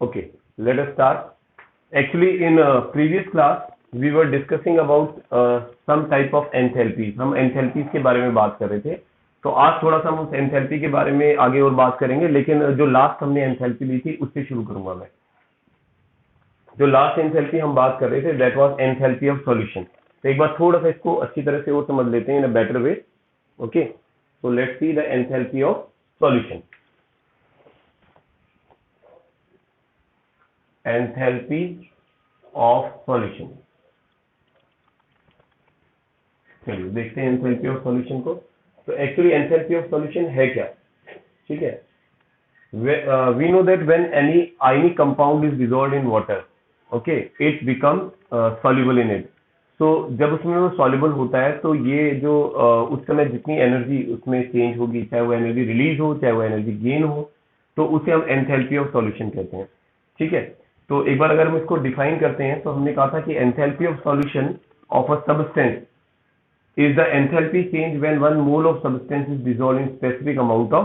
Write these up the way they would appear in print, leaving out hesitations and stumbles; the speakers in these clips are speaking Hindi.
Okay, let us start. Actually, in previous class, we were discussing about some type of enthalpies. हम enthalpies के बारे में बात कर रहे थे. तो आज थोड़ा सा हम उस enthalpy के बारे में आगे और बात करेंगे, लेकिन जो लास्ट हमने enthalpy ली थी उससे शुरू करूंगा मैं. जो लास्ट enthalpy हम बात कर रहे थे, that was enthalpy of solution. तो एक बार थोड़ा सा इसको अच्छी तरह से और समझ लेते हैं in a better way. Okay, so let's see the enthalpy of solution. Enthalpy of solution. चलिए देखते हैं एंथैल्पी ऑफ सॉल्यूशन को. तो एक्चुअली एंथैल्पी ऑफ सॉल्यूशन है क्या? ठीक है, we know that when any ionic compound is dissolved in water, okay, it become soluble in it. तो जब उसमें वो सॉल्युबल होता है तो ये जो उस समय जितनी एनर्जी उसमें चेंज होगी, चाहे वो एनर्जी रिलीज हो चाहे वो एनर्जी गेन हो, तो उसे हम एंथैल्पी ऑफ सॉल्यूशन कहते हैं. ठीक है, तो एक बार अगर हम इसको डिफाइन करते हैं तो हमने कहा था कि enthalpy of solution of a substance is the enthalpy change when 1 mole of substance is dissolved in specific amount of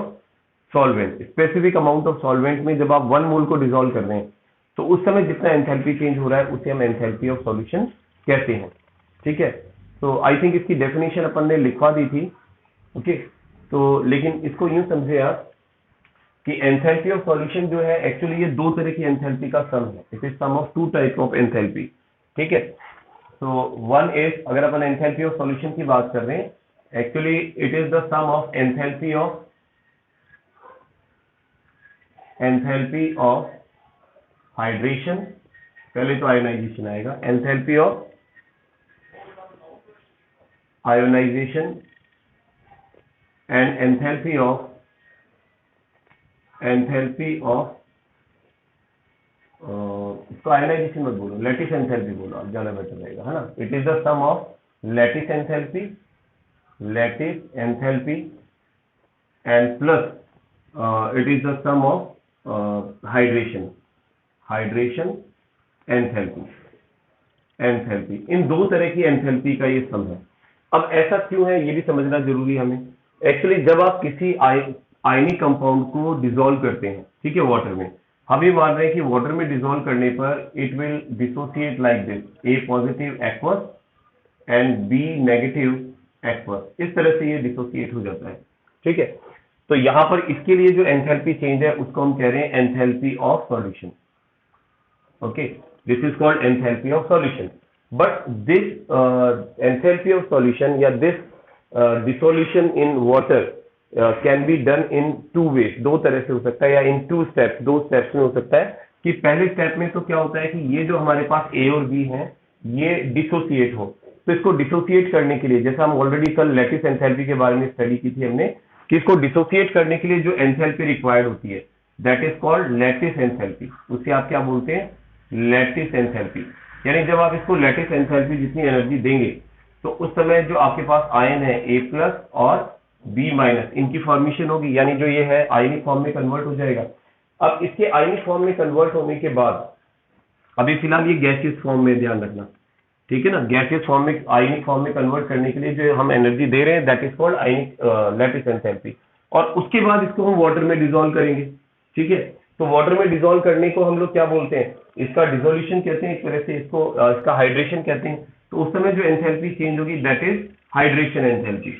solvent. Specific amount of solvent में जब आप 1 mole को dissolve कर रहे हैं तो उस समय जितना enthalpy change हो रहा है उसे हम enthalpy of solution कहते हैं. ठीक है, तो आई थिंक इसकी डेफिनेशन अपन ने लिखवा दी थी. ओके, तो लेकिन इसको यूं समझे आप कि एंथैल्पी ऑफ सॉल्यूशन जो है एक्चुअली ये दो तरह की एंथैल्पी का सम है. It is sum of two type of enthalpy. ठीक है, तो वन इज, अगर अपन एंथैल्पी ऑफ सॉल्यूशन की बात कर रहे हैं, actually it is the sum of enthalpy of hydration. पहले तो आयोनाइजेशन आएगा. Enthalpy of ionization and enthalpy of इसको आयोनाइजेशन मत बोलो, लैटिस एंथैल्पी बोलो, अब ज्यादा बेटर रहेगा, है ना. It is the sum of lattice enthalpy and plus it is the sum of hydration enthalpy. इन दो तरह की एंथैल्पी का ये सम है. अब ऐसा क्यों है ये भी समझना जरूरी है हमें. एक्चुअली जब आप किसी आयनिक कंपाउंड को डिसॉल्व करते हैं, ठीक है, वाटर में, हम ये मान रहे हैं कि वाटर में डिसॉल्व करने पर it will dissociate like this, A positive aqueous and B negative aqueous. इस तरह से ये डिसोसिएट हो जाता है. ठीक है, तो यहां पर इसके लिए जो एंथैल्पी चेंज है उसको हम कह रहे हैं enthalpy of solution. Okay, this is called enthalpy of solution. But this enthalpy of solution या this dissolution in water can be done in two ways. दो तरह से हो सकता है, या इन टू स्टेप्स, दो स्टेप्स में हो सकता है. कि पहले स्टेप में तो क्या होता है कि ये जो हमारे पास ए और बी है ये डिसोसिएट हो. तो इसको डिसोसिएट करने के लिए, जैसा हम ऑलरेडी कल लैटिस एंथैल्पी के बारे में स्टडी की थी हमने, कि इसको डिसोसिएट करने के लिए जो एंथैल्पी रिक्वायर्ड होती है that is called lattice enthalpy. उसे आप क्या बोलते हैं? Lattice enthalpy. यानी जब आप इसको लैटिस एंथैल्पी जितनी एनर्जी देंगे तो उस समय जो आपके पास आयन है ए प्लस और बी माइनस, इनकी फॉर्मेशन होगी, यानी जो ये है आयनिक फॉर्म में कन्वर्ट हो जाएगा. अब इसके आयनिक फॉर्म में कन्वर्ट होने के बाद, अभी फिलहाल ये गैसियस फॉर्म में, ध्यान रखना, ठीक है ना. गैसियस फॉर्म में आयनिक फॉर्म में कन्वर्ट करने के लिए जो हम एनर्जी दे रहे हैं that is called ionic lattice enthalpy. और उसके बाद इसको हम वाटर में डिसॉल्व करेंगे. ठीक है, तो वाटर में डिसॉल्व करने को हम लोग क्या बोलते हैं? इसका डिसोल्यूशन कहते हैं, एक तरह से इसको इसका हाइड्रेशन कहते हैं. तो उस समय जो एंथैल्पी चेंज होगी दैट इज हाइड्रेशन एंथैल्पी.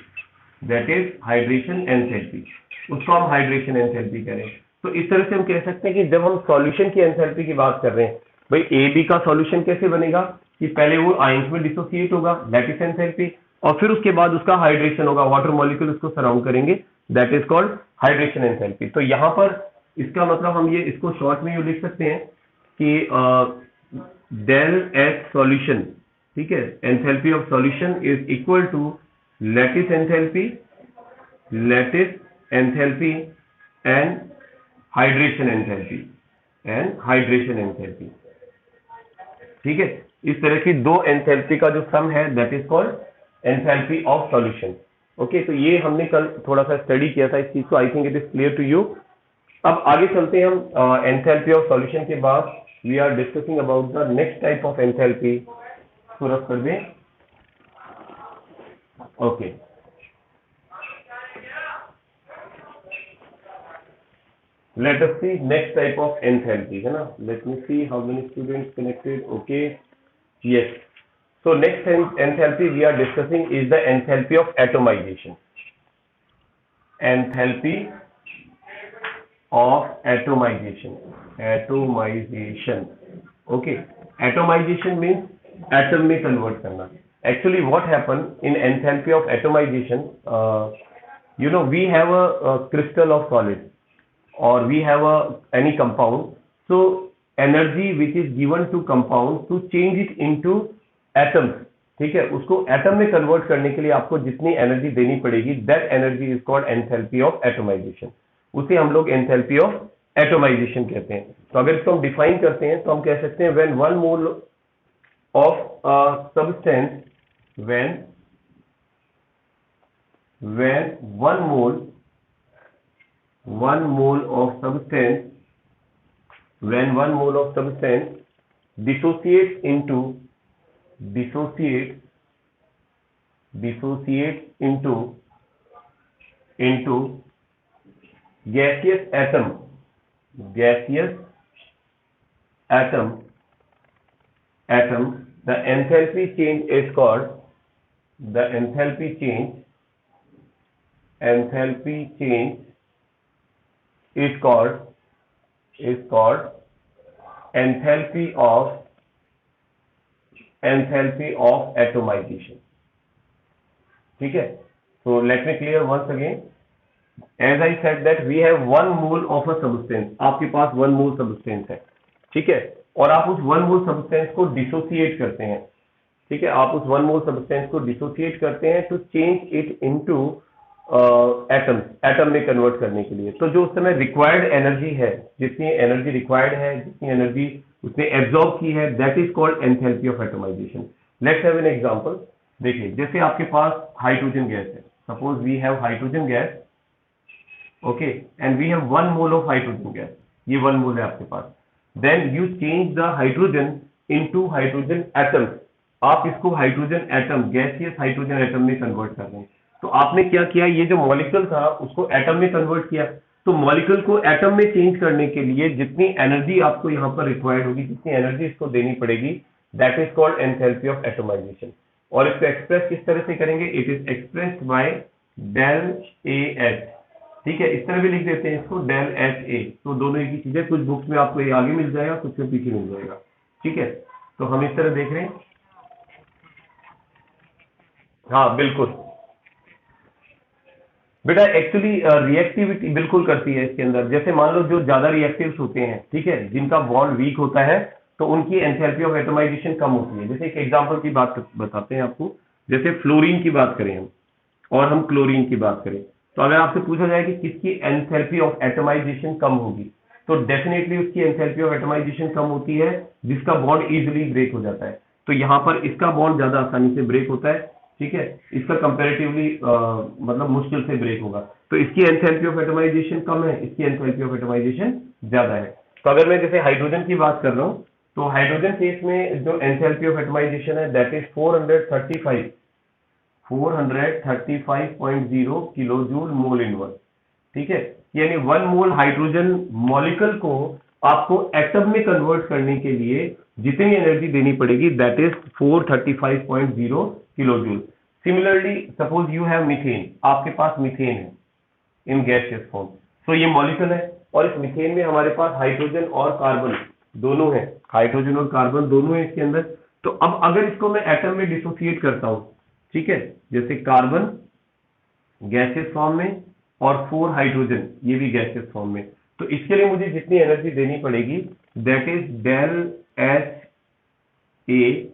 उसको हम हाइड्रेशन एंथैल्पी कह रहे हैं. तो इस तरह से हम कह सकते हैं कि जब हम सॉल्यूशन की एंथैल्पी की बात कर रहे हैं, भाई ए बी का सॉल्यूशन कैसे बनेगा कि पहले वो आयंस में डिसोसिएट होगा, लैटिस एंथैल्पी, और फिर उसके बाद उसका हाइड्रेशन होगा, वाटर मॉलिक्यूल उसको सराउंड करेंगे, that is called hydration enthalpy. तो यहां पर इसका मतलब हम ये इसको शॉर्ट में यू लिख सकते हैं कि डेल एच सॉल्यूशन, ठीक है, enthalpy of solution is equal to lattice enthalpy and hydration enthalpy. ठीक है, इस तरह की दो एंथैल्पी का जो सम है that is called enthalpy of solution. Okay, तो ये हमने कल थोड़ा सा स्टडी किया था इस चीज को. I think it is clear to you. अब आगे चलते हैं हम. एंथैल्पी ऑफ सॉल्यूशन के बाद we are discussing about the next type of enthalpy. पूरा कर दें. Okay, Let us see next type of enthalpy, है ना? Let me see how many students connected. Okay, yes. So next enthalpy we are discussing is the enthalpy of atomization. Enthalpy of atomization. Atomization. Okay. Atomization means atom में convert करना. Actually, what happen in enthalpy of atomization? We have a crystal of solid, or we have any compound. So energy which is given to compound to change it into atoms, ठीक है, उसको एटम में कन्वर्ट करने के लिए आपको जितनी एनर्जी देनी पड़ेगी, that energy is called enthalpy of atomisation. उसे हम लोग एंथैल्पी ऑफ एटोमाइजेशन कहते हैं. तो अगर इसको हम डिफाइन करते हैं तो हम कह सकते हैं when one mole of substance when one mole of substance dissociates into gaseous atom, the enthalpy change is called enthalpy of atomization. ठीक है. So let me clear once again. As I said that we have one mole of a substance. आपके पास one mole substance है, ठीक है, और आप उस one mole substance को dissociate करते हैं. ठीक है, आप उस वन मोल सब्सटेंस को डिसोसिएट करते हैं to change it into atom में कन्वर्ट करने के लिए. तो जो उस समय रिक्वायर्ड एनर्जी है, जितनी एनर्जी रिक्वायर्ड है, जितनी एनर्जी उसने एब्जॉर्ब की है, that is called enthalpy of atomisation. Let's have an example. देखिए, जैसे आपके पास हाइड्रोजन गैस है. Suppose we have hydrogen gas, okay, and we have one mole of hydrogen gas. ये वन मोल है आपके पास. Then you change the hydrogen into hydrogen atoms. आप इसको hydrogen atom, gaseous hydrogen atom में कन्वर्ट कर रहे हैं. तो आपने क्या किया, ये जो मॉलिक्यूल था उसको एटम में कन्वर्ट किया. तो मॉलिक्यूल को एटम में चेंज करने के लिए जितनी एनर्जी आपको यहाँ पर रिक्वायर्ड होगी, जितनी एनर्जी इसको देनी पड़ेगी, that is called enthalpy of atomization. और इसको एक्सप्रेस किस तरह से करेंगे? It is expressed by del A H. ठीक है, इस तरह भी लिख देते हैं इसको, डेल एच ए. तो दोनों एक ही चीज है. कुछ बुक्स में आपको ये आगे मिल जाएगा, कुछ में पीछे मिल जाएगा. ठीक है, तो हम इस तरह देख रहे हैं. हाँ बिल्कुल बेटा, एक्चुअली रिएक्टिविटी बिल्कुल करती है इसके अंदर. जैसे मान लो जो ज्यादा रिएक्टिव्स होते हैं, ठीक है, जिनका बॉन्ड वीक होता है, तो उनकी एंथैल्पी ऑफ एटोमाइजेशन कम होती है. जैसे एक एग्जांपल की बात बताते हैं आपको. जैसे फ्लोरीन की बात करें हम, और हम क्लोरीन की बात करें, तो अगर आपसे पूछा जाए कि किसकी एंथैल्पी ऑफ एटोमाइजेशन कम होगी, तो डेफिनेटली उसकी एंथैल्पी ऑफ एटोमाइजेशन कम होती है जिसका बॉन्ड इजिली ब्रेक हो जाता है. तो यहाँ पर इसका बॉन्ड ज्यादा आसानी से ब्रेक होता है. ठीक है, इसका कंपैरेटिवली मतलब मुश्किल से ब्रेक होगा. तो इसकी एंथैल्पी ऑफ एटोमाइजेशन कम है, इसकी एंथैल्पी ऑफ एटोमाइजेशन ज्यादा है. तो अगर मैं जैसे हाइड्रोजन की बात कर रहा हूँ, तो हाइड्रोजन केस में जो एंथैल्पी ऑफ एटोमाइजेशन है, that is 435.0 kilo joule mole inverse. ठीक है, यानी वन मोल हाइड्रोजन मॉलिक्यूल को आपको एटम में कन्वर्ट करने के लिए जितनी एनर्जी देनी पड़ेगी, that is 435.0 kilo joule. Similarly suppose you have methane. आपके पास मीथेन है इन गैसियस फॉर्म. सो ये मॉलिक्यूल है, और इस मीथेन में हमारे पास हाइड्रोजन और कार्बन दोनों है. हाइड्रोजन और कार्बन दोनों है इसके अंदर. तो अब अगर इसको मैं एटम में डिसोसिएट करता हूं, ठीक है, जैसे कार्बन गैसियस फॉर्म में और 4 हाइड्रोजन ये भी गैसियस फॉर्म में, तो इसके लिए मुझे जितनी एनर्जी देनी पड़ेगी, that is del H A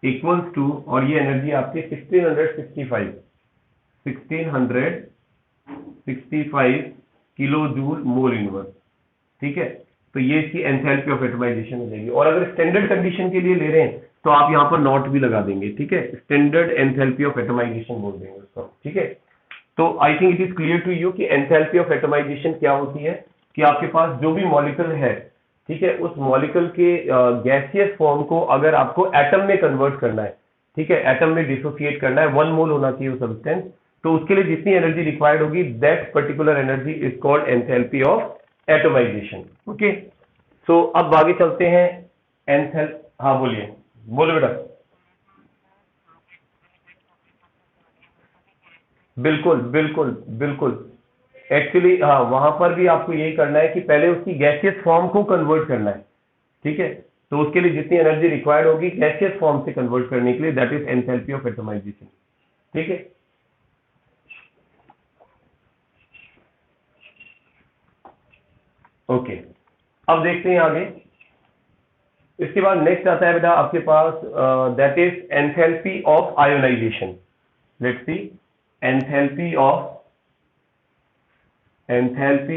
equals to, और ये एनर्जी आपकी 1665 किलो जूल मोल इनवर्स. ठीक है, तो ये इसकी एंथैल्पी ऑफ एटोमाइजेशन हो जाएगी. और अगर स्टैंडर्ड कंडीशन के लिए ले रहे हैं तो आप यहाँ पर नॉट भी लगा देंगे. ठीक है, स्टैंडर्ड एंथैल्पी ऑफ एटोमाइजेशन बोल देंगे उसको. ठीक है, तो I think it is clear to you कि एंथैल्पी ऑफ एटोमाइजेशन क्या होती है. कि आपके पास जो भी मॉलिक्यूल है, ठीक है, उस मॉलिक्यूल के गैसियस फॉर्म को अगर आपको एटम में कन्वर्ट करना है, ठीक है, एटम में डिसोसिएट करना है, वन मोल होना चाहिए वो सब्सटेंस, तो उसके लिए जितनी एनर्जी रिक्वायर्ड होगी, that particular energy is called enthalpy of atomisation. Okay, so अब आगे चलते हैं एंथैल। हाँ बोलिए, बोलो बेटा। बिल्कुल बिल्कुल बिल्कुल। एक्चुअली हाँ, वहां पर भी आपको यही करना है कि पहले उसकी गैसियस फॉर्म को कन्वर्ट करना है। ठीक है, तो उसके लिए जितनी एनर्जी रिक्वायर्ड होगी गैसियस फॉर्म से कन्वर्ट करने के लिए, that is enthalpy of atomisation. ठीक है, ओके। अब देखते हैं आगे। इसके बाद नेक्स्ट आता है बेटा आपके पास, that is enthalpy of ionisation. Let's see, enthalpy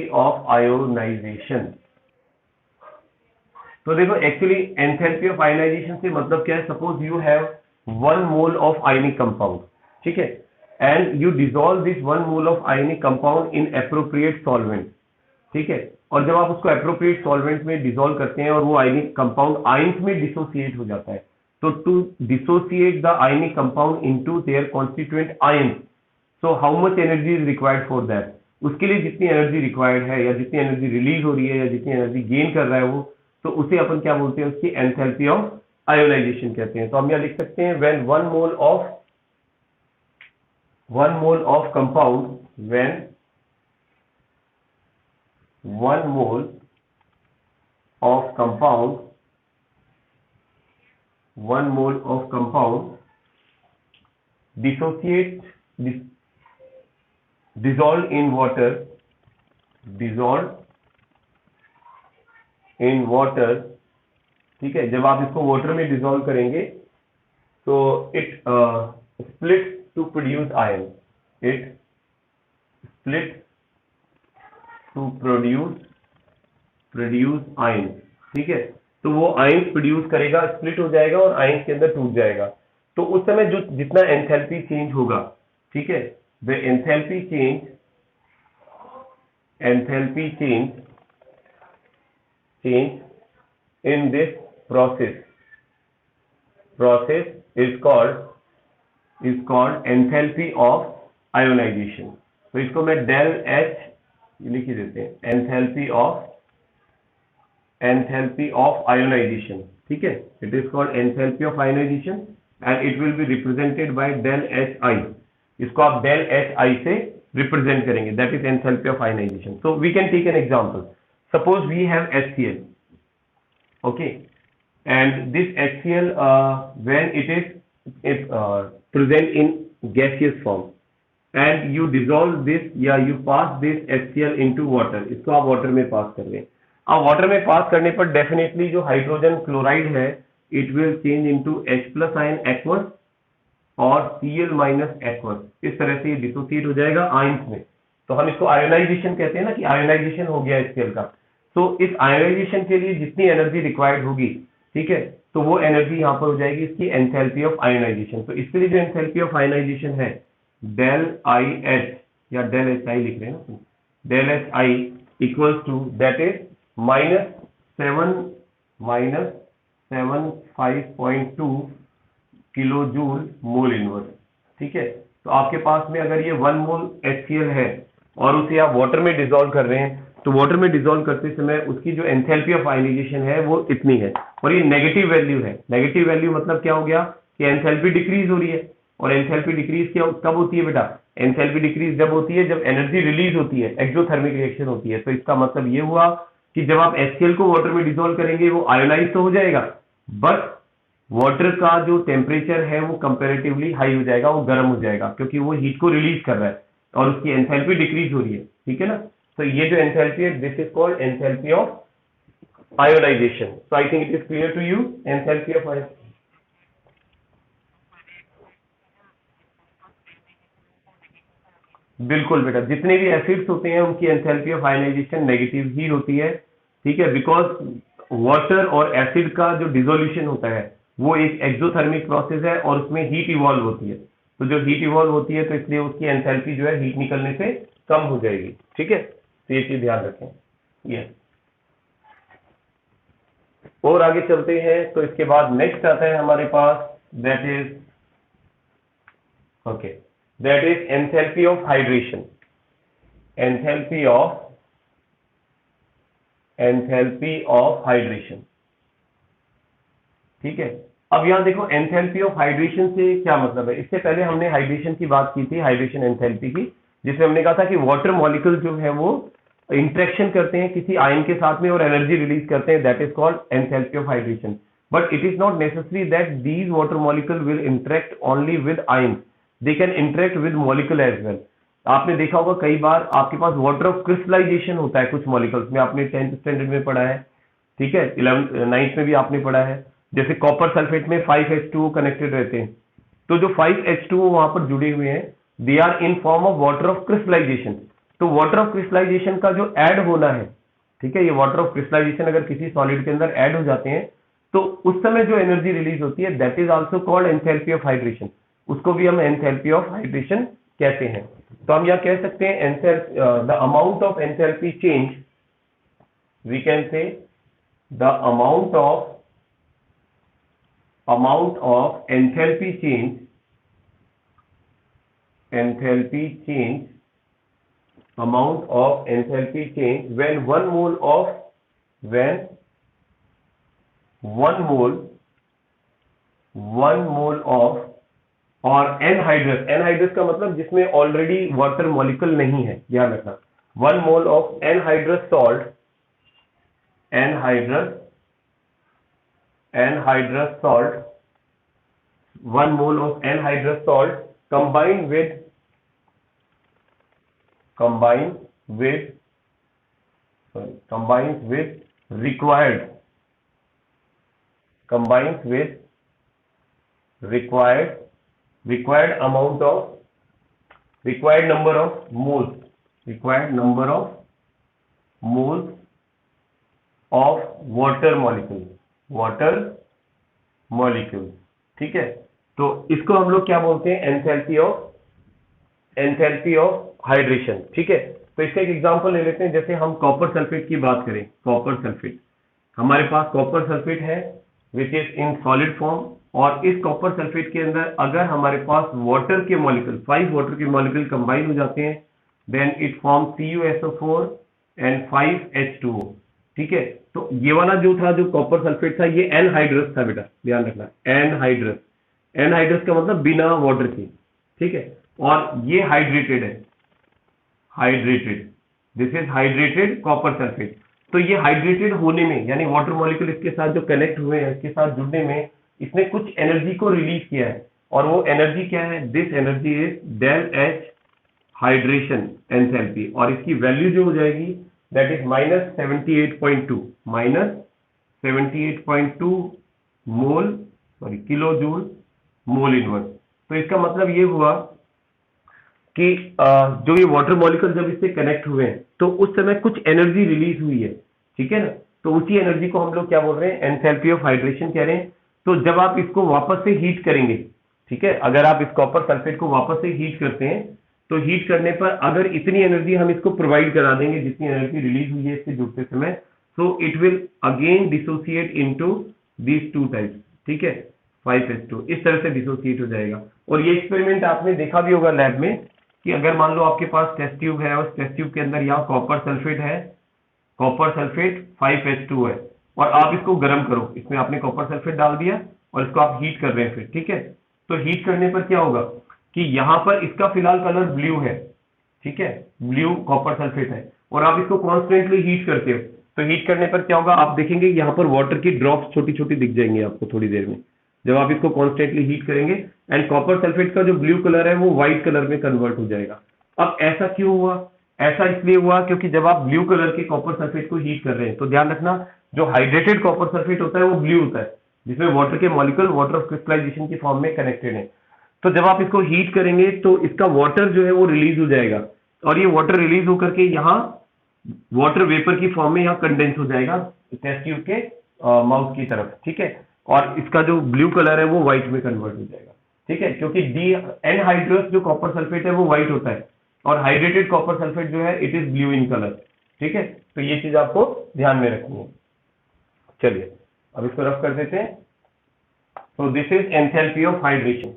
of ionisation. तो देखो एक्चुअली एंथैल्पी ऑफ आयोनाइजेशन से मतलब क्या है। Suppose you have 1 mole of ionic compound, ठीक है, and you dissolve this 1 mole of ionic compound in appropriate solvent. ठीक है, और जब आप उसको एप्रोप्रिएट सॉल्वेंट में डिसॉल्व करते हैं और वो आयनिक कंपाउंड आयंस में डिसोसिएट हो जाता है, तो to dissociate the ionic compound into their constituent ions, so how much energy is required for that. उसके लिए जितनी एनर्जी रिक्वायर्ड है या जितनी एनर्जी रिलीज हो रही है या जितनी एनर्जी गेन कर रहा है वो, तो उसे अपन क्या बोलते हैं, उसकी एंथैल्पी ऑफ आयोनाइजेशन कहते हैं। तो हम यहाँ लिख सकते हैं when 1 mole of compound, when 1 mole of compound 1 mole of compound dissociate dis, dissolved in water, dissolved in water। ठीक है, जब आप इसको वाटर में डिसॉल्व करेंगे तो it split to produce ion, it split to produce ion. ठीक है, तो वो आयन प्रोड्यूस करेगा, स्प्लिट हो जाएगा और आयन के अंदर टूट जाएगा। तो उस समय जो जितना एंथैल्पी चेंज होगा, ठीक है, the enthalpy change in this process is called enthalpy of ionization। तो इसको मैं डेल एच लिख ही देते हैं, enthalpy of ionization। ठीक है, it is called enthalpy of ionization and it will be represented by del H I. इसको आप del एच आई से रिप्रेजेंट करेंगे, that is enthalpy of ionization। so we can take an example, suppose we have HCl, okay, and this HCl when it is present in gaseous form and you dissolve this या you pass this HCl into water, इसको आप वाटर में पास कर दें। अब वाटर में पास करने पर डेफिनेटली जो हाइड्रोजन क्लोराइड है it will change into H+ ion aqueous और Cl- एक्वस, इस तरह से ये डिसोसिएट हो जाएगा आयंस में। तो हम इसको आयोनाइजेशन कहते हैं ना, कि आयोनाइजेशन हो गया HCl का। तो इस आयोनाइजेशन के लिए जितनी एनर्जी रिक्वायर्ड होगी, ठीक है, तो वो एनर्जी यहाँ पर हो जाएगी इसकी एंथैल्पी ऑफ आयोनाइजेशन। तो इसके लिए जो एंथैल्पी ऑफ आयोनाइजेशन है डेल आई एच या डेल एच आई लिख रहे हैं ना, del H I equals to that is -7.2 kilo joule mole inverse. ठीक है, तो आपके पास में अगर ये 1 मोल HCl है और उसे आप वाटर में डिसॉल्व कर रहे हैं, तो वाटर में डिसॉल्व करते समय उसकी जो एंथैल्पी ऑफ आयोनाइजेशन है वो इतनी है और ये नेगेटिव वैल्यू है। नेगेटिव वैल्यू मतलब क्या हो गया कि एंथैल्पी डिक्रीज हो रही है। और एंथैल्पी डिक्रीज क्या कब होती है बेटा, एंथैल्पी डिक्रीज जब होती है जब एनर्जी रिलीज होती है, एक्सोथर्मिक रिएक्शन होती है। तो इसका मतलब ये हुआ कि जब आप HCl को वाटर में डिसॉल्व करेंगे वो आयोनाइज तो हो जाएगा, बट वाटर का जो टेम्परेचर है वो कंपेरेटिवली हाई हो जाएगा, वो गर्म हो जाएगा क्योंकि वो हीट को रिलीज कर रहा है और उसकी एंथैल्पी डिक्रीज हो रही है। ठीक है ना, तो ये जो एंथैल्पी है this is called enthalpy of ionization. So I think it is clear to you, enthalpy of ionization. बिल्कुल बेटा, जितने भी एसिड्स होते हैं उनकी एंथैल्पी ऑफ आयोनाइजेशन नेगेटिव ही होती है। ठीक है, बिकॉज वाटर और एसिड का जो डिसोल्यूशन होता है वो एक एक्सोथर्मिक प्रोसेस है और उसमें हीट इवॉल्व होती है। तो जब हीट इवॉल्व होती है तो इसलिए उसकी एंथैल्पी जो है हीट निकलने से कम हो जाएगी। ठीक है, तो ये चीज ध्यान रखें। ये और आगे चलते हैं, तो इसके बाद नेक्स्ट आता है हमारे पास, that is okay, that is enthalpy of hydration. Enthalpy of enthalpy of hydration. ठीक है, अब यहां देखो एंथैल्पी ऑफ हाइड्रेशन से क्या मतलब है। इससे पहले हमने हाइड्रेशन की बात की थी, हाइड्रेशन एंथैल्पी की, जिसमें हमने कहा था कि वाटर मॉलिक्यूल जो है वो इंटरेक्शन करते हैं किसी आयन के साथ में और एनर्जी रिलीज करते हैं, that is called enthalpy of hydration. But it is not necessary that these water molecule will interact only with ion, they can interact with molecule as well. आपने देखा होगा कई बार आपके पास वाटर ऑफ क्रिस्टलाइजेशन होता है कुछ मॉलिक्यूल्स में, आपने 10th स्टैंडर्ड में पढ़ा है, ठीक है, 11th 9th में भी आपने पढ़ा है। जैसे कॉपर सल्फेट में 5H2O कनेक्टेड रहते हैं, तो जो 5H2O वहां पर जुड़े हुए हैं, they are in form of water of crystallization. तो वाटर ऑफ क्रिस्टलाइजेशन का जो ऐड होना है, ठीक है, ये वाटर ऑफ क्रिस्टलाइजेशन अगर किसी सॉलिड के अंदर ऐड हो जाते हैं तो उस समय जो एनर्जी रिलीज होती है, that is also called enthalpy of hydration. उसको भी हम एंथैल्पी ऑफ हाइड्रेशन कहते हैं। तो हम यहाँ कह सकते हैं the amount of enthalpy change, we can say the amount of enthalpy change amount of enthalpy change when one mole of और एनहाइड्रस का मतलब जिसमें ऑलरेडी वाटर मॉलिक्यूल नहीं है, ध्यान रखना। 1 mole of anhydrous salt combined with required number of moles of water molecule, ठीक है। तो इसको हम लोग क्या बोलते हैं, एंथैल्पी ऑफ हाइड्रेशन, ठीक है। तो इसका एक एग्जांपल ले लेते हैं। जैसे हम कॉपर सल्फेट की बात करें, कॉपर सल्फेट, हमारे पास कॉपर सल्फेट है which is in solid form, और इस कॉपर सल्फेट के अंदर अगर हमारे पास वाटर के मॉलिक्यूल 5 वाटर के मॉलिक्यूल कंबाइन हो जाते हैं, then it form CuSO4 and 5H2O, ठीक है। तो ये वाला जो था, जो कॉपर सल्फेट था, ये एनहाइड्रस था बेटा, ध्यान रखना, एनहाइड्रस का मतलब बिना वाटर के, ठीक है। और ये हाइड्रेटेड है, this is hydrated copper sulphate. तो ये हाइड्रेटेड होने में, यानी वाटर मॉलिक्यूल इसके साथ जो कनेक्ट हुए हैं, इसके साथ जुड़ने में इसने कुछ एनर्जी को रिलीज किया है, और वो एनर्जी क्या है, this energy is del H hydration enthalpy, और इसकी वैल्यू जो हो जाएगी that is -78.2 mole, kilo joule mole inverse. तो इसका मतलब ये हुआ कि जो ये वाटर मॉलिक्यूल जब इससे कनेक्ट हुए हैं तो उस समय कुछ एनर्जी रिलीज हुई है, ठीक है ना। तो उसी एनर्जी को हम लोग क्या बोल रहे हैं, एंथैल्पी ऑफ हाइड्रेशन कह रहे हैं। तो जब आप इसको वापस से हीट करेंगे, ठीक है, अगर आप इस कॉपर सल्फेट को वापस से हीट करते हैं, तो हीट करने पर अगर इतनी एनर्जी हम इसको प्रोवाइड करा देंगे जितनी एनर्जी रिलीज हुई है इससे जुड़ते समय, so it will again dissociate into these two types, ठीक है, 5H2, इस तरह से डिसोसिएट हो जाएगा। और ये एक्सपेरिमेंट आपने देखा भी होगा लैब में, कि अगर मान लो आपके पास टेस्ट ट्यूब है, उस टेस्ट ट्यूब के अंदर यहाँ कॉपर सल्फेट 5H2 है, और आप इसको गर्म करो, इसमें आपने कॉपर सल्फेट डाल दिया और इसको आप हीट कर रहे हैं फिर, ठीक है। तो हीट करने पर क्या होगा कि यहाँ पर इसका फिलहाल कलर ब्लू है, ठीक है, ब्लू कॉपर सल्फेट है, और आप इसको कॉन्स्टेंटली हीट करते हो, तो हीट करने पर क्या होगा, आप देखेंगे यहाँ पर वाटर की ड्रॉप्स छोटी छोटी दिख जाएंगी आपको थोड़ी देर में, जब आप इसको कॉन्स्टेंटली हीट करेंगे, एंड कॉपर सल्फेट का जो ब्लू कलर है वो व्हाइट कलर में कन्वर्ट हो जाएगा। अब ऐसा क्यों हुआ, ऐसा इसलिए हुआ क्योंकि जब आप ब्लू कलर के कॉपर सल्फेट को हीट कर रहे हैं, तो ध्यान रखना, जो हाइड्रेटेड कॉपर सल्फेट होता है वो ब्लू होता है, जिसमें वाटर के मॉलिक्यूल वाटर ऑफ क्रिस्टलाइजेशन की फॉर्म में कनेक्टेड है। तो जब आप इसको हीट करेंगे तो इसका वाटर जो है वो रिलीज हो जाएगा, और ये वाटर रिलीज होकर के यहाँ वाटर वेपर की फॉर्म में यहाँ कंडेंस हो जाएगा टेस्ट ट्यूब के माउथ की तरफ, ठीक है, और इसका जो ब्लू कलर है वो व्हाइट में कन्वर्ट हो जाएगा, ठीक है, क्योंकि एनहाइड्रस जो कॉपर सल्फेट है वो व्हाइट होता है, और हाइड्रेटेड कॉपर सल्फेट जो है it is blue in colour, ठीक है। तो ये चीज आपको ध्यान में रखनी है। चलिए अब इसको रफ कर देते हैं। तो this is enthalpy of hydration,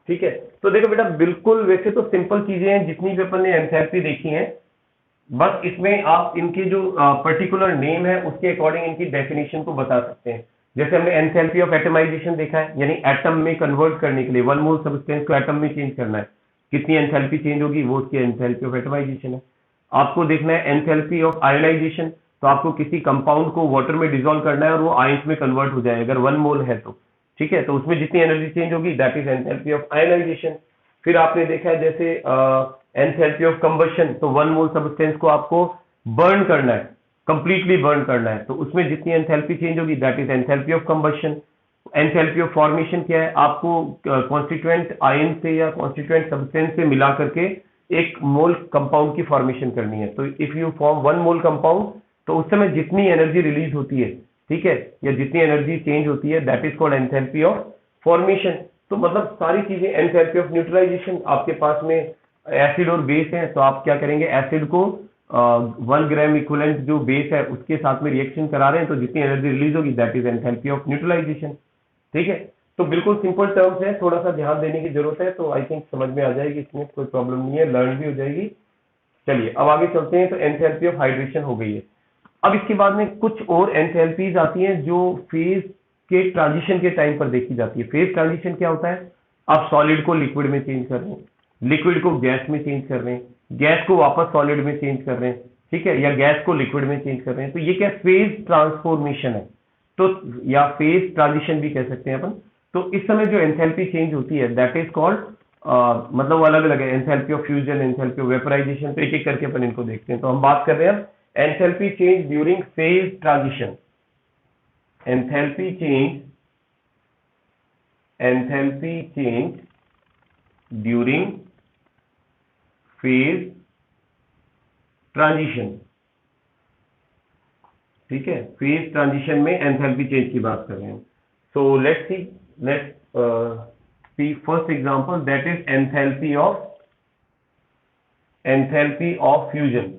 ठीक है। तो देखो बेटा, बिल्कुल वैसे तो सिंपल चीजें हैं, जितनी भी अपन ने एंथैल्पी देखी है बस इसमें आप इनके जो पर्टिकुलर नेम है उसके अकॉर्डिंग इनकी डेफिनेशन को बता सकते हैं। जैसे हमने एंथैल्पी ऑफ एटमाइजेशन देखा है, यानी एटम में कन्वर्ट करने के लिए 1 मोल सब्सटेंस को एटम में चेंज करना है, कितनी एंथैल्पी चेंज होगी, वो उसकी एंथैल्पी ऑफ एटमाइजेशन है। आपको देखना है एंथैल्पी ऑफ आयोनाइजेशन, तो आपको किसी कंपाउंड को वाटर में डिसॉल्व करना है और वो आयंस में कन्वर्ट हो जाए अगर 1 मोल है तो, ठीक है, तो उसमें जितनी एनर्जी चेंज होगी that is enthalpy of ionization. फिर आपने देखा है जैसे एंथैल्पी ऑफ कंबशन, तो 1 मोल सब्सटेंस को आपको बर्न करना है, कंप्लीटली बर्न करना है, तो उसमें जितनी एंथैल्पी चेंज होगी that is enthalpy of combustion. Enthalpy of formation क्या है, आपको कॉन्स्टिट्यूएंट आयन से या कॉन्स्टिट्यूएंट सब्सटेंस से मिला करके एक मोल कंपाउंड की फॉर्मेशन करनी है। तो if you form 1 mole compound, तो उस समय जितनी एनर्जी रिलीज होती है, ठीक है, या जितनी एनर्जी चेंज होती है that is called enthalpy of formation. तो मतलब सारी चीजें, एंथैल्पी ऑफ न्यूट्रलाइजेशन, आपके पास में एसिड और बेस है तो आप क्या करेंगे, एसिड को 1 ग्राम इक्विवेलेंट जो बेस है उसके साथ में रिएक्शन करा रहे हैं, तो जितनी एनर्जी रिलीज होगी that is enthalpy of neutralization, ठीक है। तो बिल्कुल सिंपल टर्म्स है, थोड़ा सा ध्यान देने की जरूरत है, तो आई थिंक समझ में आ जाएगी, इसमें कोई प्रॉब्लम नहीं है, लर्न भी हो जाएगी। चलिए अब आगे चलते हैं। तो एंथैल्पी ऑफ हाइड्रेशन हो गई है। अब इसके बाद में कुछ और एंथैल्पीज आती हैं जो फेज के ट्रांजिशन के टाइम पर देखी जाती है। फेज ट्रांजिशन क्या होता है, आप सॉलिड को लिक्विड में चेंज कर रहे हैं, लिक्विड को गैस में चेंज कर रहे हैं, गैस को वापस सॉलिड में चेंज कर रहे हैं, ठीक है, या गैस को लिक्विड में चेंज कर रहे हैं, तो ये क्या फेज ट्रांसफॉर्मेशन है, तो या फेज ट्रांजिशन भी कह सकते हैं अपन। तो इस समय जो एंथैल्पी चेंज होती है दैट इज कॉल्ड, मतलब अलग अलग है, enthalpy of fusion, enthalpy of vaporization, तो एक एक करके अपन इनको देखते हैं। तो हम बात कर रहे हैं enthalpy change during phase transition. Enthalpy change, enthalpy change during phase transition, ठीक है, फेज ट्रांजिशन में एंथैल्पी चेंज की बात कर रहे हैं। So let's see, let's see first example, that is enthalpy of, enthalpy of fusion,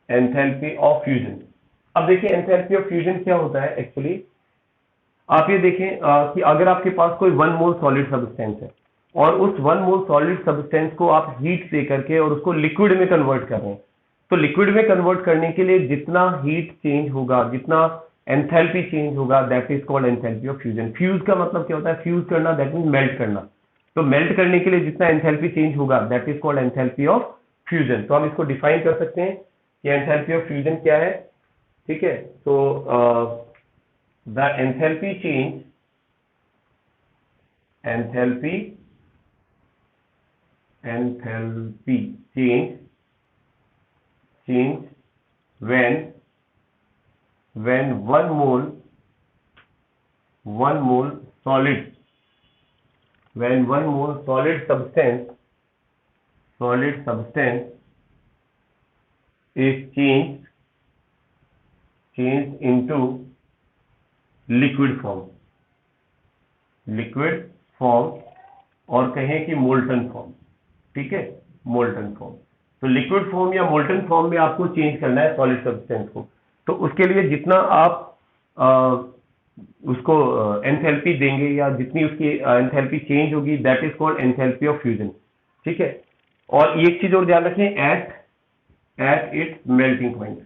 enthalpy of fusion. अब देखिए एंथैल्पी ऑफ फ्यूजन क्या होता है एक्चुअली। आप ये देखें कि अगर आपके पास कोई 1 मोल सॉलिड सब्सटेंस है और उस 1 मोल सॉलिड सब्सटेंस को आप हीट दे करके और उसको लिक्विड में कन्वर्ट कर रहे हैं, तो लिक्विड में कन्वर्ट करने के लिए जितना हीट चेंज होगा, जितना एंथैल्पी चेंज होगा that is called enthalpy of fusion. Fuse का मतलब क्या होता है, फ्यूज करना, दैट मीन मेल्ट करना। तो मेल्ट करने के लिए जितना एंथैल्पी चेंज होगा that is called enthalpy of fusion. तो हम इसको डिफाइन कर सकते हैं कि एंथैल्पी ऑफ फ्यूजन क्या है, ठीक है। तो the enthalpy change, enthalpy change when 1 mole solid, when 1 mole solid substance is changed into liquid form, और कहें कि मोल्टन फॉर्म, ठीक है, मोल्टन फॉर्म। तो लिक्विड फॉर्म या मोल्टन फॉर्म में आपको चेंज करना है सॉलिड सब्सटेंस को, तो उसके लिए जितना आप उसको एंथैल्पी देंगे या जितनी उसकी एंथैल्पी चेंज होगी that is called enthalpy of fusion, ठीक है। और एक चीज और ध्यान रखें, एट इट्स मेल्टिंग पॉइंट,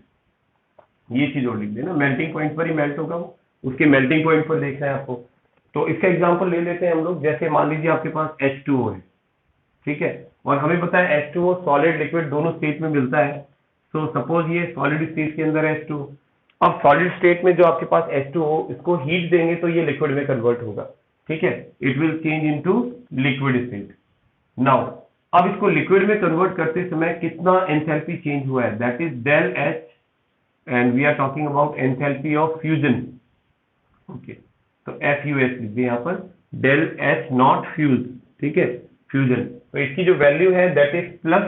ये चीज और लिख देना, मेल्टिंग पॉइंट पर ही मेल्ट होगा वो, उसके मेल्टिंग पॉइंट पर देखना है आपको। तो इसका एग्जांपल ले लेते हैं हम लोग। जैसे मान लीजिए आपके पास H2O है, ठीक है, और हमें पता है H2O सॉलिड लिक्विड दोनों स्टेट में मिलता है। सो सपोज ये सॉलिड स्टेट के अंदर है H2O। अब सॉलिड स्टेट में जो आपके पास H2O, इसको हीट देंगे तो ये लिक्विड में कन्वर्ट होगा, ठीक है, it will change into liquid state. Now अब इसको लिक्विड में कन्वर्ट करते समय कितना एंथैल्पी चेंज हुआ है, that is del H, and we are talking about enthalpy of fusion, okay. तो FUS लिखिए यहाँ पर, डेल H नॉट फ्यूज, ठीक है, फ्यूजन। तो इसकी जो वैल्यू है that is plus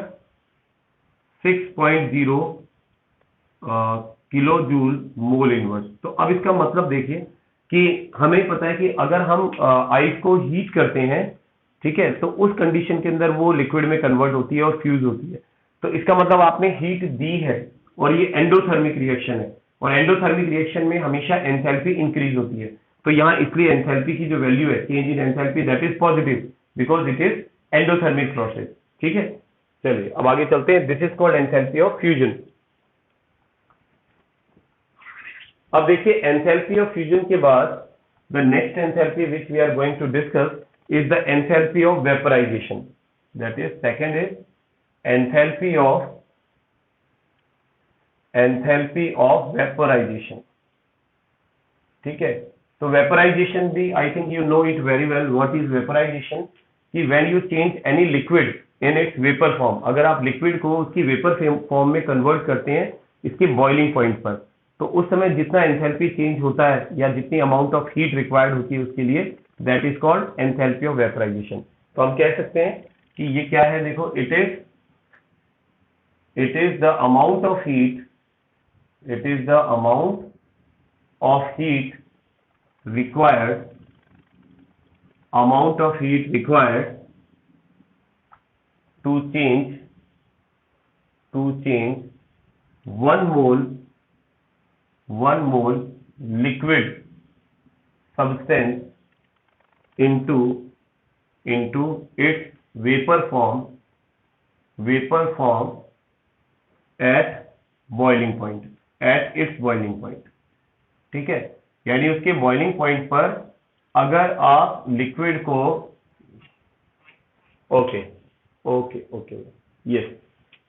6.0 kilo joule mole inverse. तो अब इसका मतलब देखिए कि हमें पता है कि अगर हम आइस को हीट करते हैं, ठीक है, तो उस कंडीशन के अंदर वो लिक्विड में कन्वर्ट होती है और फ्यूज होती है। तो इसका मतलब आपने हीट दी है और ये एंडोथर्मिक रिएक्शन है, और एंडोथर्मिक रिएक्शन में हमेशा एंथैल्पी इंक्रीज होती है। तो यहाँ इसलिए एंथैल्पी की जो वैल्यू है, change in enthalpy, that is positive because it is endothermic process, ठीक है। चलिए अब आगे चलते हैं। This is called enthalpy of fusion. अब देखिए एंथैल्पी ऑफ फ्यूजन के बाद the next enthalpy which we are going to discuss is the enthalpy of vaporization. That is second is enthalpy of vaporization. ठीक है, तो वेपराइजेशन भी I think you know it very well. What is vaporisation? कि when you change any liquid in its vapour form, अगर आप लिक्विड को उसकी वेपर फॉर्म में कन्वर्ट करते हैं इसके बॉइलिंग पॉइंट पर, तो उस समय जितना एंथैल्पी चेंज होता है या जितनी अमाउंट ऑफ हीट रिक्वायर्ड होती है उसके लिए, that is called enthalpy of vaporization. तो हम कह सकते हैं कि ये क्या है, देखो it is the amount of heat, it is the amount of heat required to change 1 mole liquid substance into its vapor form at boiling point, at its boiling point। ठीक है, यानी उसके बॉइलिंग पॉइंट पर अगर आप लिक्विड को यस,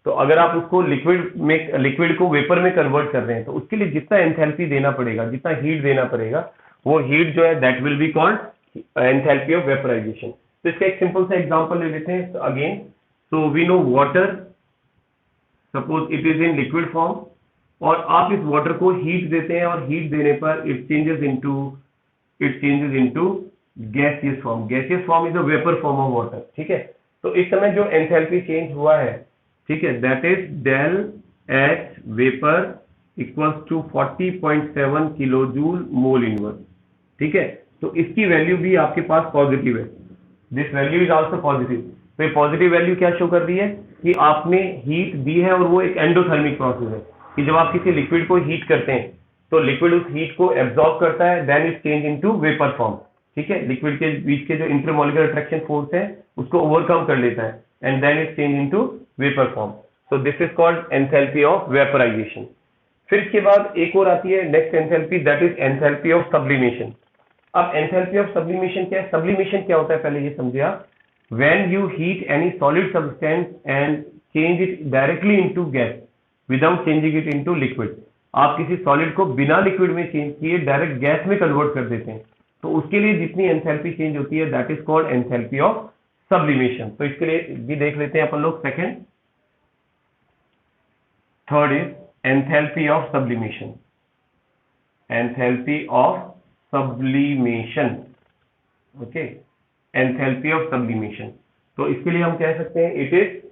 तो अगर आप उसको लिक्विड को वेपर में कन्वर्ट कर रहे हैं तो उसके लिए जितना एंथैल्पी देना पड़ेगा, जितना हीट देना पड़ेगा, वो हीट जो है that will be called enthalpy of vaporization. तो इसका एक सिंपल सा एग्जांपल ले लेते हैं again. So we know water, suppose it is in liquid form, और आप इस वाटर को हीट देते हैं और हीट देने पर it changes into gaseous form. Gaseous form is the vapour form of water. ठीक है, तो इस समय जो एंथैल्पी चेंज हुआ है, ठीक है, that is del H vapour equals to 40.7 kilo joule mole inverse. ठीक है, तो इसकी वैल्यू भी आपके पास पॉजिटिव है। This value is also positive. तो ये पॉजिटिव वैल्यू क्या शो कर रही है कि आपने हीट दी है और वो एक एंडोथर्मिक प्रोसेस है कि जब आप किसी लिक्विड को हीट करते हैं तो लिक्विड उस हीट को एब्जॉर्ब करता है, then it change into vapour form. ठीक है, लिक्विड के बीच के जो इंटरमॉलिक्यूलर अट्रैक्शन फोर्स है उसको ओवरकम कर लेता है and then it change into vapour form. So this is called enthalpy of vaporization. फिर इसके बाद एक और आती है next enthalpy, that is enthalpy of sublimation. अब एंथैल्पी ऑफ सब्लिमेशन क्या है? सब्लिमेशन क्या होता है पहले ये समझिए आप। When you heat any solid substance and change it directly into gas without changing it into liquid, आप किसी सॉलिड को बिना लिक्विड में चेंज किए डायरेक्ट गैस में कन्वर्ट कर देते हैं, तो उसके लिए जितनी एंथैल्पी चेंज होती है that is called enthalpy of sublimation. तो इसके लिए भी देख लेते हैं अपन लोग। Second, third is enthalpy of sublimation. Enthalpy of sublimation, okay, enthalpy of sublimation. तो इसके लिए हम कह सकते हैं it is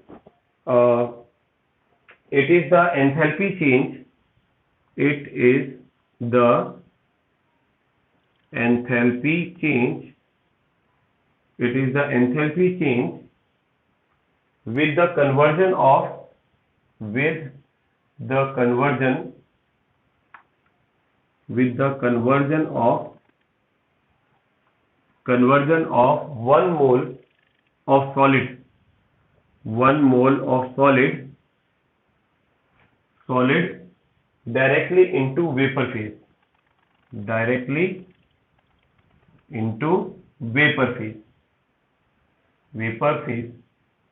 the enthalpy change, it is the enthalpy change with the conversion of conversion of 1 mole of solid directly into vapor phase,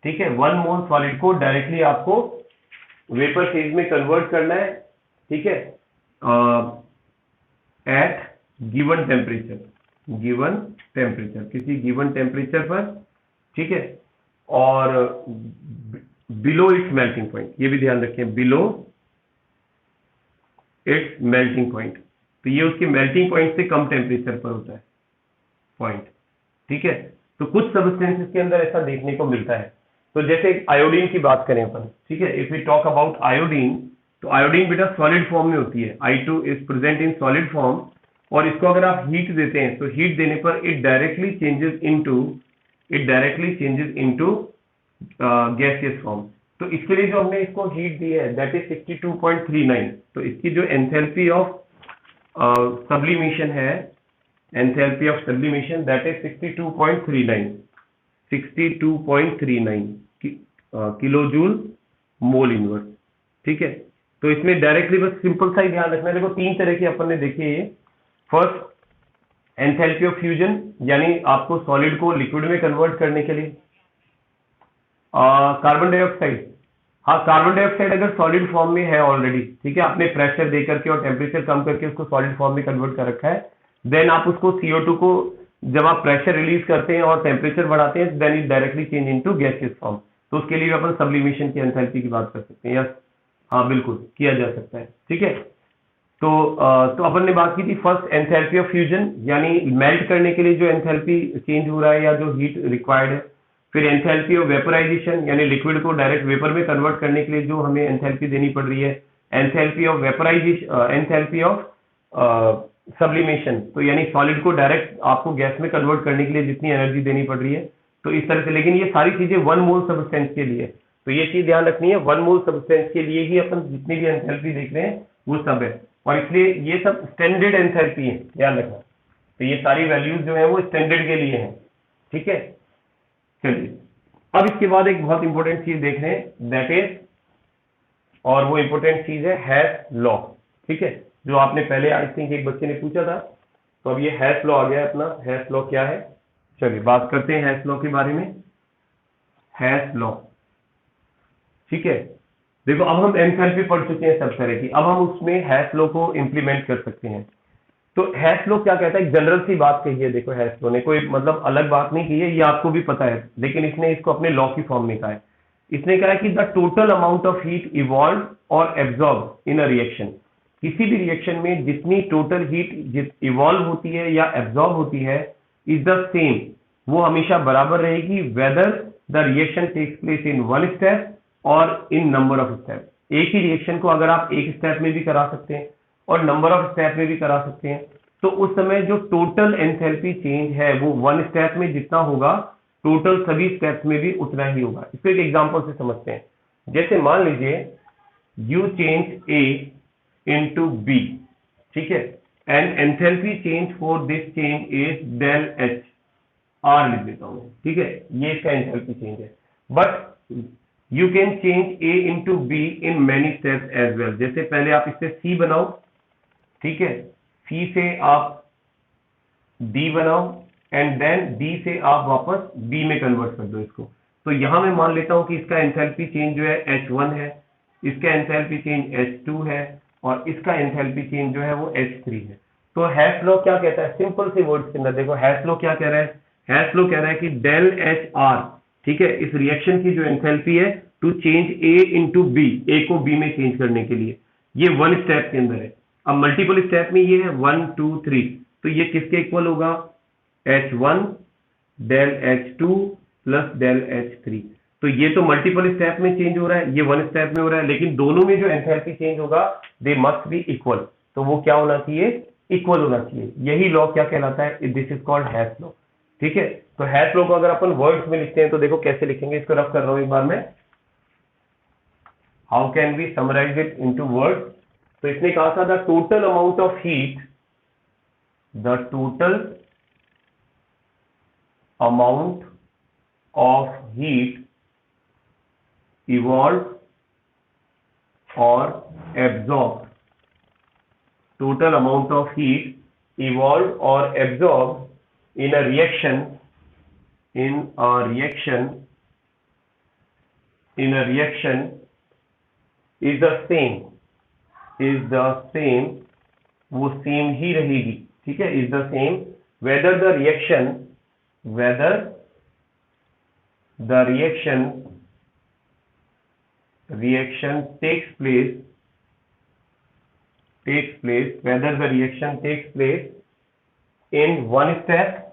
ठीक है। 1 मोल सॉलिड को डायरेक्टली आपको वेपर फेज में कन्वर्ट करना है, ठीक है, एट गिवन टेम्परेचर, किसी गिवन टेम्परेचर पर, ठीक है, और बिलो इट्स मेल्टिंग पॉइंट, ये भी ध्यान रखें, बिलो इट्स मेल्टिंग पॉइंट। तो ये उसके मेल्टिंग पॉइंट से कम टेम्परेचर पर होता है पॉइंट, ठीक है। तो कुछ सब्सटेंसेस के अंदर ऐसा देखने को मिलता है। तो जैसे आयोडीन की बात करें अपन, ठीक है, if we talk about iodine, तो आयोडीन बेटा सॉलिड फॉर्म में होती है, I2 is present in solid form, और इसको अगर आप हीट देते हैं तो हीट देने पर it directly changes into gaseous form. तो इसके लिए जो हमने इसको हीट दी है दैट इज 62.39। तो इसकी जो एंथैल्पी ऑफ सब्लिमेशन है, enthalpy of sublimation that is 62.39 kilo joule mole inverse. ठीक है, तो इसमें डायरेक्टली बस सिंपल सा ही ध्यान रखना है। देखो तीन तरह की अपन ने देखी है। फर्स्ट, एंथैल्पी ऑफ फ्यूजन, यानी आपको सॉलिड को लिक्विड में कन्वर्ट करने के लिए। कार्बन डाइऑक्साइड, हाँ कार्बन डाइऑक्साइड अगर सॉलिड फॉर्म में है ऑलरेडी, ठीक है, आपने प्रेशर दे करके और टेम्परेचर कम करके उसको सॉलिड फॉर्म में कन्वर्ट कर रखा है, देन आप उसको CO2 को जब आप प्रेशर रिलीज करते हैं और टेम्परेचर बढ़ाते हैं, then it directly change into gaseous form. तो उसके लिए भी अपन सब्लिमेशन की एंथैल्पी की बात कर सकते हैं। यस, हाँ बिल्कुल किया जा सकता है। ठीक है, तो अपन ने बात की थी फर्स्ट एंथैल्पी ऑफ फ्यूजन, यानी मेल्ट करने के लिए जो एंथैल्पी चेंज हो रहा है या जो हीट रिक्वायर्ड है। फिर एंथैल्पी ऑफ वेपोराइजेशन, यानी लिक्विड को डायरेक्ट वेपर में कन्वर्ट करने के लिए जो हमें एंथैल्पी देनी पड़ रही है। Enthalpy of vaporisation, enthalpy of sublimation, तो यानी सॉलिड को डायरेक्ट आपको गैस में कन्वर्ट करने के लिए जितनी एनर्जी देनी पड़ रही है। तो इस तरह से, लेकिन ये सारी चीजें 1 मोल सब्सटेंस के लिए, तो ये चीज ध्यान रखनी है, 1 मोल सब्सटेंस के लिए ही अपन जितनी भी एंथैल्पी देख रहे हैं वो सब है, और इसलिए ये सब स्टैंडर्ड एंथैल्पी है, ध्यान रखना। तो ये सारी वैल्यूज जो है वो स्टैंडर्ड के लिए है। ठीक है, चलिए अब इसके बाद एक बहुत इंपॉर्टेंट चीज देख रहे हैं, दैट इज, और वो इंपॉर्टेंट चीज है हैश लॉ। ठीक है, जो आपने पहले आई थिंक एक बच्चे ने पूछा था, तो अब ये हैश लॉ आ गया अपना। हैश लॉ क्या है, चलिए बात करते हैं हैश लॉ के बारे में। हैश लॉ, ठीक है, देखो अब हम एंथैल्पी पढ़ चुके हैं सब तरह की, अब हम उसमें हैश लॉ को इंप्लीमेंट कर सकते हैं। तो हैश लॉ क्या कहता है, जनरल सी बात कही है। देखो हैश लॉ ने कोई मतलब अलग बात नहीं की है, ये आपको भी पता है, लेकिन इसने इसको अपने लॉ की फॉर्म में कहा है। इसने कहा है कि the total amount of heat evolve और एब्जॉर्ब इन अ रिएक्शन, किसी भी रिएक्शन में जितनी टोटल हीट इवॉल्व होती है या एब्जॉर्ब होती है इज द सेम, वो हमेशा बराबर रहेगी, whether the reaction takes place in one step और इन नंबर ऑफ स्टेप। एक ही रिएक्शन को अगर आप एक स्टेप में भी करा सकते हैं और नंबर ऑफ स्टेप में भी करा सकते हैं, तो उस समय जो टोटल एंथैल्पी चेंज है वो 1 स्टेप में जितना होगा, टोटल सभी स्टेप्स में भी उतना ही होगा। इसको एक एग्जांपल से समझते हैं। जैसे मान लीजिए you change A into B, ठीक है, and enthalpy change for this change is del H, R लिख देता हूं, ठीक है, ये इसका एंथैल्पी चेंज है। But you can change A into B in many steps as well. जैसे पहले आप इससे सी बनाओ, ठीक है, सी से आप डी बनाओ, एंड देन डी से आप वापस बी में कन्वर्ट कर दो इसको। तो यहां मैं मान लेता हूं कि इसका एंथैल्पी चेंज जो है H1 है, इसका एंथैल्पी चेंज H2 है, और इसका एंथैल्पी चेंज जो है वो H3 है। तो हैश लॉ क्या कहता है, सिंपल से वर्ड्स के अंदर देखो हैश लॉ क्या कह रहा है। हैश लॉ कह रहा है कि डेल एच आर, ठीक है, इस रिएक्शन की जो एंथैल्पी है to change A into B, A को बी में चेंज करने के लिए, ये 1 स्टेप के अंदर है। अब मल्टीपल स्टेप में ये है 1 2 3, तो ये किसके इक्वल होगा, H1 del H2 plus del H3। तो ये तो मल्टीपल स्टेप में चेंज हो रहा है, ये 1 स्टेप में हो रहा है, लेकिन दोनों में जो एंथैल्पी चेंज होगा दे मस्ट बी इक्वल। तो वो क्या होना चाहिए, इक्वल होना चाहिए। यही लॉ क्या कहलाता है, this is called hash law. ठीक है, तो हैश लॉ को अगर अपन वर्ड्स में लिखते हैं तो देखो कैसे लिखेंगे, इसको रफ कर रहा हूं एक बार मैं। How can we summarise it into words. तो इसने कहा था the total amount of heat, the total amount of heat evolved or absorbed, total amount of heat evolved or absorbed in a reaction, in a reaction is the same, वो सेम ही रहेगी, ठीक है, is the same whether the reaction takes place whether the reaction takes place in one step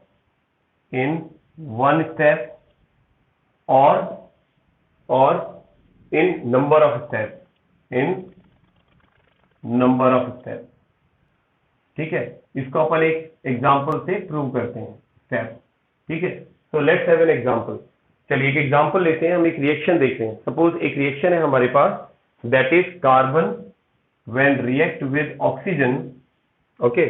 or in number of steps, ठीक है। इसको अपन एक एग्जांपल से प्रूव करते हैं स्टेप, ठीक है। So let's have an example. चलिए एक एग्जांपल लेते हैं, हम एक रिएक्शन देख रहे हैं। सपोज एक रिएक्शन है हमारे पास, that is carbon when react with oxygen, okay,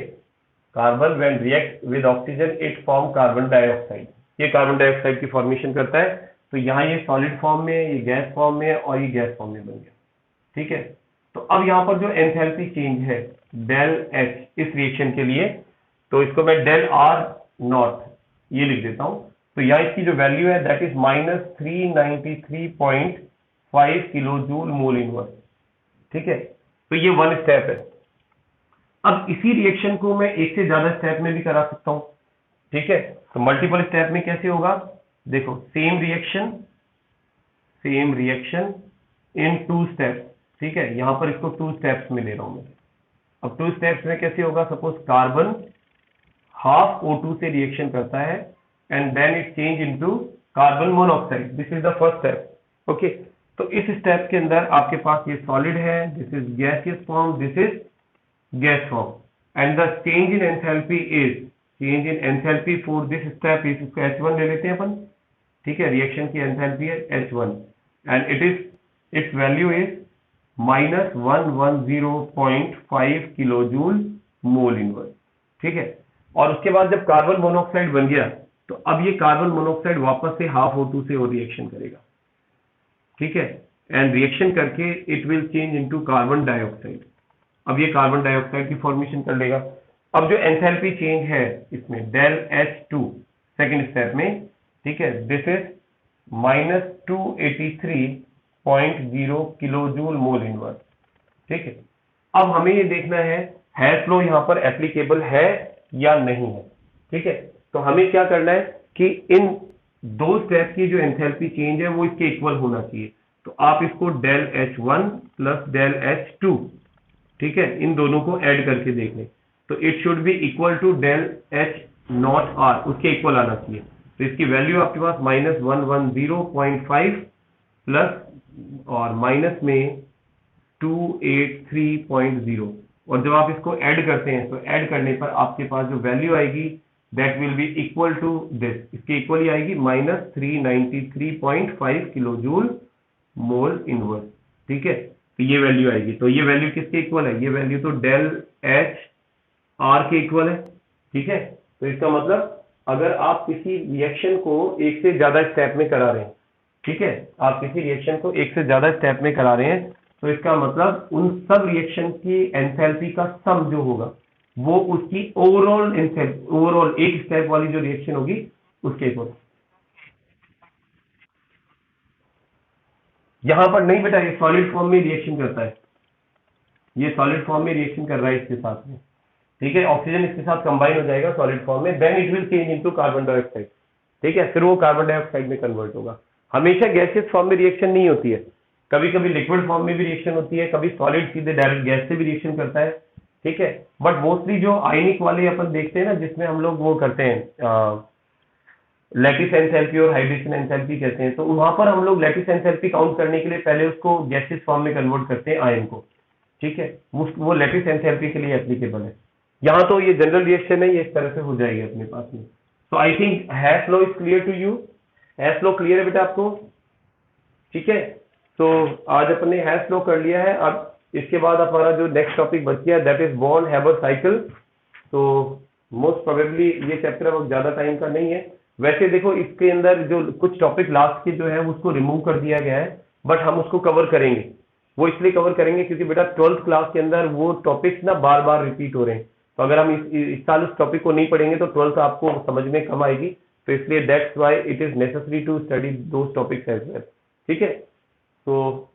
carbon when react with oxygen it form carbon dioxide. ये कार्बन डाइऑक्साइड की फॉर्मेशन करता है। तो यहाँ ये सॉलिड फॉर्म में है, ये गैस फॉर्म में है और ये गैस फॉर्म में बन गया। ठीक है, तो अब यहाँ पर जो एंथैल्पी चेंज है डेल एच इस रिएक्शन के लिए, तो इसको मैं डेल आर नॉट ये लिख देता हूं। तो यहाँ इसकी जो वैल्यू है that is -393.5 kilo joule mole inverse. ठीक है, तो ये वन स्टेप है। अब इसी रिएक्शन को मैं एक से ज्यादा स्टेप में भी करा सकता हूं। ठीक है, तो मल्टीपल स्टेप में कैसे होगा, देखो सेम रिएक्शन इन 2 स्टेप्स। ठीक है, यहां पर इसको 2 स्टेप्स में ले रहा हूं मैं। अब 2 स्टेप्स में कैसे होगा, सपोज कार्बन हाफ O2 से रिएक्शन करता है and then it change into carbon monoxide, this is the first step. Okay, तो इस स्टेप के अंदर आपके पास ये सॉलिड है, this is gaseous form, this is gas form and the change in enthalpy for this step is, इसको H1 ले लेते हैं अपन। ठीक है, रिएक्शन की एंथैल्पी है H1 and it's value is -110.5 kilo joule mole inverse. ठीक है, और उसके बाद जब कार्बन मोनोऑक्साइड बन गया तो अब ये कार्बन मोनोऑक्साइड वापस से हाफ O2 से और रिएक्शन करेगा। ठीक है, एंड रिएक्शन करके it will change into carbon dioxide. अब ये कार्बन डाइऑक्साइड की फॉर्मेशन कर लेगा। अब जो एंथैल्पी चेंज है इसमें डेल H2 सेकेंड स्टेप में, ठीक है, this is -283.0 kilo joule mole inverse. ठीक है, अब हमें ये देखना है हेयर फ्लो यहाँ पर एप्लीकेबल है या नहीं है। ठीक है, तो हमें क्या करना है कि इन 2 स्टेप की जो एंथैल्पी चेंज है वो इसके इक्वल होना चाहिए। तो आप इसको del H1 plus del H2, ठीक है, इन दोनों को ऐड करके देख लें तो it should be equal to del H not R, उसके इक्वल आना चाहिए। तो इसकी वैल्यू आपके पास -110.5 प्लस और माइनस में 283.0, और जब आप इसको ऐड करते हैं तो ऐड करने पर आपके पास जो वैल्यू आएगी that will be equal to this, इसके इक्वल ही आएगी -393.5 किलो जूल मोल इनवर्स। ठीक है, तो ये वैल्यू आएगी। तो ये वैल्यू किसके इक्वल है, ये वैल्यू तो डेल H R के इक्वल है। ठीक है, तो इसका मतलब अगर आप किसी रिएक्शन को एक से ज्यादा स्टेप में करा रहे हैं, ठीक है, आप किसी रिएक्शन को एक से ज्यादा स्टेप में करा रहे हैं तो इसका मतलब उन सब रिएक्शन की एंथैल्पी का सम जो होगा वो उसकी ओवरऑल एक स्टेप वाली जो रिएक्शन होगी उसके इक्वल। यहां पर नहीं बेटा, ये सॉलिड फॉर्म में रिएक्शन करता है, ये सॉलिड फॉर्म में रिएक्शन कर रहा है इसके साथ में। ठीक है, ऑक्सीजन इसके साथ कंबाइन हो जाएगा सॉलिड फॉर्म में, then it will change into carbon dioxide. ठीक है, फिर वो कार्बन डाइऑक्साइड में कन्वर्ट होगा। हमेशा गैसियस फॉर्म में रिएक्शन नहीं होती है, कभी कभी लिक्विड फॉर्म में भी रिएक्शन होती है, कभी सॉलिड सीधे डायरेक्ट गैस से भी रिएक्शन करता है। ठीक है, बट मोस्टली जो आयनिक वाले अपन देखते हैं ना, जिसमें हम लोग वो करते हैं लैटिस एंथैल्पी और हाइड्रेशन एंथैल्पी कहते हैं, तो वहां पर हम लोग लैटिस एंथैल्पी काउंट करने के लिए पहले उसको गैसियस फॉर्म में कन्वर्ट करते हैं आयन को। ठीक है, वो लैटिस एंथैल्पी के लिए एप्लीकेबल है। यहाँ तो ये जनरल रिएक्शन है, ये इस तरह से हो जाएगी अपने पास में। तो I think Hess law is clear to you, Hess law क्लियर है बेटा आपको। ठीक है, तो आज अपन ने हैश फ्लो कर लिया है। अब इसके बाद हमारा जो नेक्स्ट टॉपिक बच गया that is born Haber cycle. तो मोस्ट प्रोबेबली ये चैप्टर अब ज्यादा टाइम का नहीं है। वैसे देखो इसके अंदर जो कुछ टॉपिक लास्ट के जो है उसको रिमूव कर दिया गया है, बट हम उसको कवर करेंगे। वो इसलिए कवर करेंगे क्योंकि बेटा 12th क्लास के अंदर वो टॉपिक्स ना बार बार रिपीट हो रहे हैं, तो अगर हम इस साल उस टॉपिक को नहीं पढ़ेंगे तो 12th आपको समझ में कम आएगी। तो इसलिए that's why it is necessary to study those topics as well. ठीक है, तो